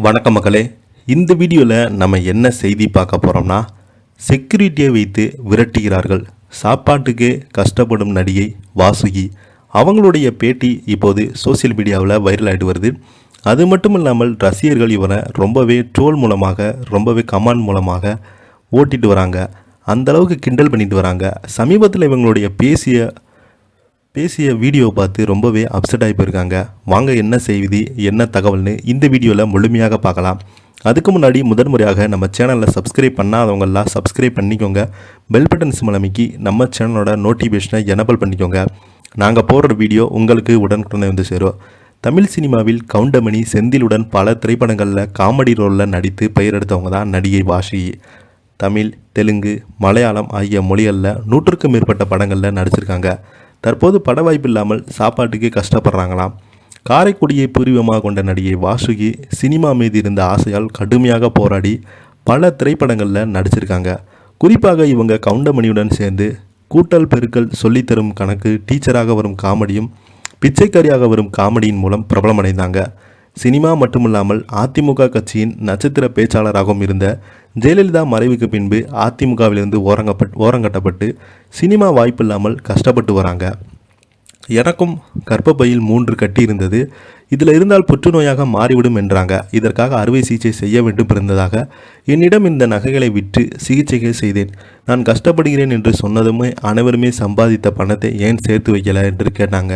வணக்கம் மக்களே. இந்த வீடியோவில் நம்ம என்ன செய்தி பார்க்க போகிறோம்னா, செக்யூரிட்டியை வைத்து விரட்டுகிறார்கள், சாப்பாட்டுக்கு கஷ்டப்படும் நடிகை வாசுகி. அவங்களுடைய பேட்டி இப்போது சோசியல் மீடியாவில் வைரல் ஆகிட்டு வருது. அது மட்டும் இல்லாமல் ரசிகர்கள் இவரை ரொம்பவே ட்ரோல் மூலமாக, ரொம்பவே கமெண்ட் மூலமாக ஓட்டிட்டு வராங்க. அந்தளவுக்கு கிண்டல் பண்ணிட்டு வராங்க. சமீபத்தில் இவங்களுடைய பேசிய வீடியோ பார்த்து ரொம்பவே அப்செட் ஆகி போயிருக்காங்க. வாங்க என்ன செய்தி, என்ன தகவல்னு இந்த வீடியோவில் முழுமையாக பார்க்கலாம். அதுக்கு முன்னாடி முதன்முறையாக நம்ம சேனலில் சப்ஸ்கிரைப் பண்ணாதவங்கெல்லாம் சப்ஸ்கிரைப் பண்ணிக்கோங்க. பெல் பட்டன் சிம்மலமைக்கி நம்ம சேனலோட நோட்டிஃபிகேஷனை எனபிள் பண்ணிக்கோங்க. நாங்கள் போடுற வீடியோ உங்களுக்கு உடனுக்குடனே வந்து சேரும். தமிழ் சினிமாவில் கவுண்டமணி, செந்திலுடன் பல திரைப்படங்களில் காமெடி ரோலில் நடித்து பெயர் எடுத்தவங்க தான் நடிகை வாசுகி. தமிழ், தெலுங்கு, மலையாளம் ஆகிய மொழிகளில் 100க்கும் மேற்பட்ட படங்களில் நடிச்சிருக்காங்க. தற்போது பட வாய்ப்பு இல்லாமல் சாப்பாட்டுக்கு கஷ்டப்படுறாங்களாம். காரைக்குடியை பூர்வீகமாக கொண்ட நடிகை வாசுகி சினிமா மீது இருந்த ஆசையால் கடுமையாக போராடி பல திரைப்படங்களில் நடிச்சிருக்காங்க. குறிப்பாக இவங்க கவுண்டமணியுடன் சேர்ந்து கூட்டல் பெருக்கல் சொல்லித்தரும் கணக்கு, டீச்சராக வரும் காமெடியும், பிச்சைக்காரியாக வரும் காமெடியின் மூலம் பிரபலமடைந்தாங்க. சினிமா மட்டுமில்லாமல் அதிமுக கட்சியின் நட்சத்திர பேச்சாளராகவும் இருந்த ஜெயலலிதா மறைவுக்கு பின்பு அதிமுகவிலிருந்து ஓரங்கட்டப்பட்டு சினிமா வாய்ப்பில்லாமல் கஷ்டப்பட்டு வராங்க. எனக்கும் கர்ப்பப்பையில் 3 கட்டி இருந்தது, இதில் இருந்தால் புற்றுநோயாக மாறிவிடும் என்றாங்க. இதற்காக அறுவை சிகிச்சை செய்ய வேண்டும் இருந்ததாக என்னிடம் இந்த நகைகளை விற்று சிகிச்சைகள் செய்தேன். நான் கஷ்டப்படுகிறேன் என்று சொன்னதுமே அனைவருமே சம்பாதித்த பணத்தை ஏன் சேர்த்து வைக்கல என்று கேட்டாங்க.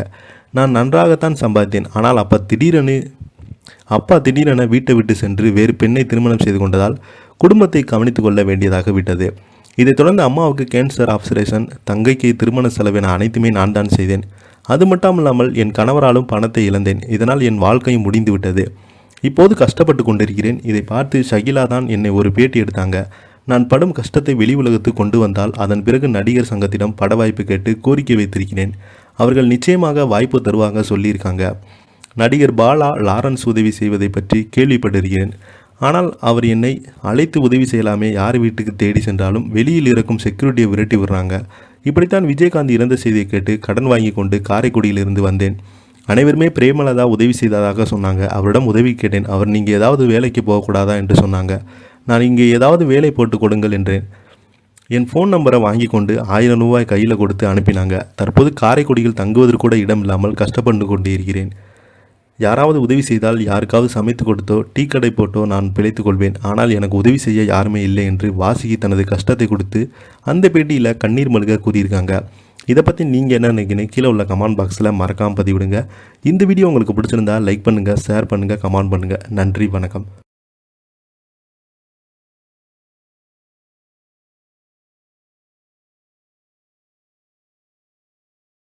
நான் நன்றாகத்தான் சம்பாதித்தேன், ஆனால் அப்பா திடீரென வீட்டை விட்டு சென்று வேறு பெண்ணை திருமணம் செய்து கொண்டதால் குடும்பத்தை கவனித்து கொள்ள வேண்டியதாக விட்டது. இதைத் தொடர்ந்து அம்மாவுக்கு கேன்சர் ஆப்ரேஷன், தங்கைக்கு திருமண செலவின அனைத்துமே நான் தான் செய்தேன். அது மட்டும் இல்லாமல் என் கணவராலும் பணத்தை இழந்தேன். இதனால் என் வாழ்க்கையும் முடிந்து விட்டது. இப்போது கஷ்டப்பட்டு கொண்டிருக்கிறேன். இதை பார்த்து ஷகிலா தான் என்னை ஒரு பேட்டி எடுத்தாங்க. நான் படும் கஷ்டத்தை வெளி உலகத்துக்கு கொண்டு வந்தால் அதன் பிறகு நடிகர் சங்கத்திடம் பட வாய்ப்பு கேட்டு கோரிக்கை வைத்திருக்கிறேன். அவர்கள் நிச்சயமாக வாய்ப்பு தருவாங்க சொல்லியிருக்காங்க. நடிகர் பாலா லாரன்ஸ் உதவி செய்வதை பற்றி கேள்விப்பட்டிருக்கிறேன். ஆனால் அவர் என்னை அழைத்து உதவி செய்யலாமே, யார் வீட்டுக்கு தேடி சென்றாலும் வெளியில் இருக்கும் செக்யூரிட்டியை விரட்டி விடுறாங்க. இப்படித்தான் விஜயகாந்த் இறந்த செய்தியை கேட்டு கடன் வாங்கி கொண்டு காரைக்குடியிலிருந்து வந்தேன். அனைவருமே பிரேமலதா உதவி செய்ததாக சொன்னாங்க. அவரிடம் உதவி கேட்டேன். அவர் நீங்கள் ஏதாவது வேலைக்கு போகக்கூடாதா என்று சொன்னாங்க. நான் இங்கே ஏதாவது வேலை போட்டு கொடுங்கள் என்றேன். என் ஃபோன் நம்பரை வாங்கி கொண்டு 1000 ரூபாய் கையில் கொடுத்து அனுப்பினாங்க. தற்போது காரைக்குடியில் தங்குவதற்கு கூட இடம் இல்லாமல் கஷ்டப்பட்டு கொண்டு இருக்கிறேன். யாராவது உதவி செய்தால் யாருக்காவது சமைத்து கொடுத்தோ டீ கடை போட்டோ நான் பிழைத்துக் கொள்வேன். ஆனால் எனக்கு உதவி செய்ய யாருமே இல்லை என்று வாசுகி தனது கஷ்டத்தை கொடுத்து அந்த பேட்டியில் கண்ணீர் மல்க கூறியிருக்காங்க. இதை பற்றி நீங்கள் என்ன நினைக்கிறீங்க? கீழே உள்ள கமெண்ட் பாக்ஸில் மறக்காமல் பதிவிடுங்க. இந்த வீடியோ உங்களுக்கு பிடிச்சிருந்தா லைக் பண்ணுங்கள், ஷேர் பண்ணுங்கள், கமெண்ட் பண்ணுங்கள். நன்றி, வணக்கம்.